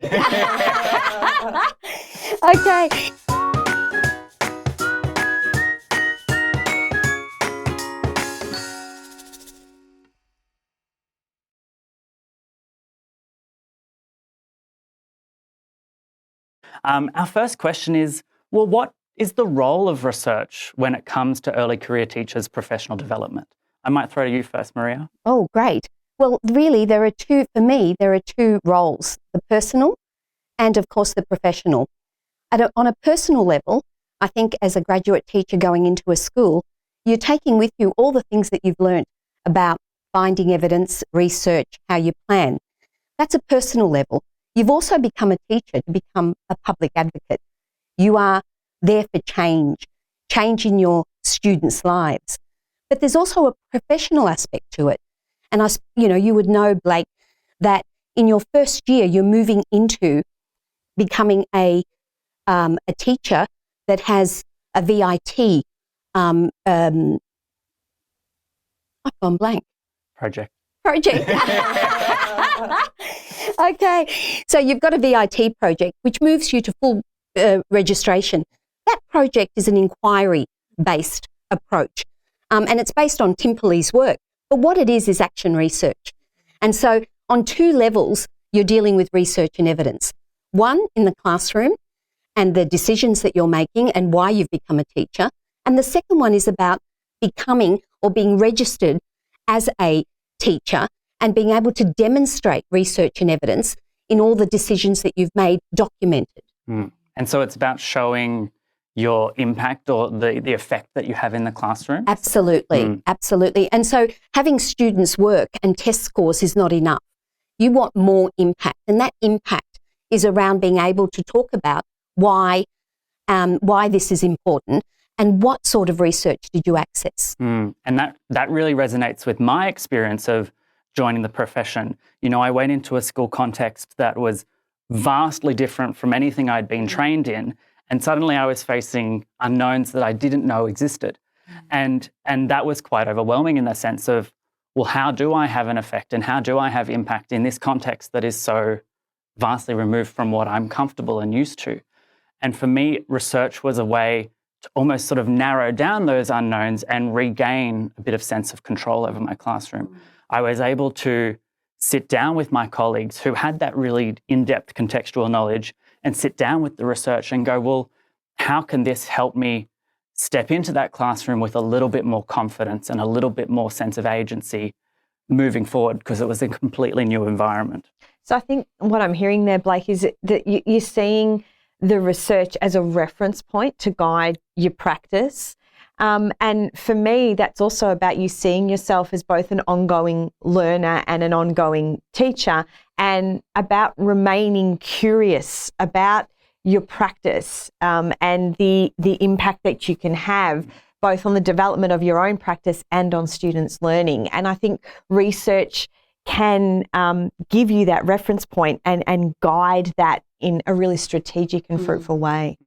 Okay. Our first question is, well, what is the role of research when it comes to early career teachers' professional development? I might throw to you first, Maria. Oh, great. Well, really, there are two roles, the personal and, of course, the professional. On a personal level, I think as a graduate teacher going into a school, you're taking with you all the things that you've learned about finding evidence, research, how you plan. That's a personal level. You've also become a teacher to become a public advocate. You are there for change in your students' lives. But there's also a professional aspect to it. And you would know, Blake, that in your first year, you're moving into becoming a teacher that has a VIT. I've gone blank. Project. Okay, so you've got a VIT project, which moves you to full registration. That project is an inquiry-based approach, and it's based on Timperley's work. But what it is action research. And so on two levels, you're dealing with research and evidence. One, in the classroom, and the decisions that you're making and why you've become a teacher. And the second one is about becoming or being registered as a teacher and being able to demonstrate research and evidence in all the decisions that you've made documented. And so it's about showing your impact or the effect that you have in the classroom? Absolutely, absolutely. And so having students work and test scores is not enough. You want more impact, and that impact is around being able to talk about why this is important and what sort of research did you access. And that really resonates with my experience of joining the profession. You know, I went into a school context that was vastly different from anything I'd been trained in, and suddenly I was facing unknowns that I didn't know existed. And that was quite overwhelming in the sense of, well, how do I have an effect and how do I have impact in this context that is so vastly removed from what I'm comfortable and used to? And for me, research was a way to almost sort of narrow down those unknowns and regain a bit of sense of control over my classroom. I was able to sit down with my colleagues who had that really in-depth contextual knowledge and sit down with the research and go, well, how can this help me step into that classroom with a little bit more confidence and a little bit more sense of agency moving forward, because it was a completely new environment. So I think what I'm hearing there, Blake, is that you're seeing the research as a reference point to guide your practice. And for me, that's also about you seeing yourself as both an ongoing learner and an ongoing teacher, and about remaining curious about your practice and the impact that you can have both on the development of your own practice and on students' learning. And I think research can give you that reference point and guide that in a really strategic and fruitful way.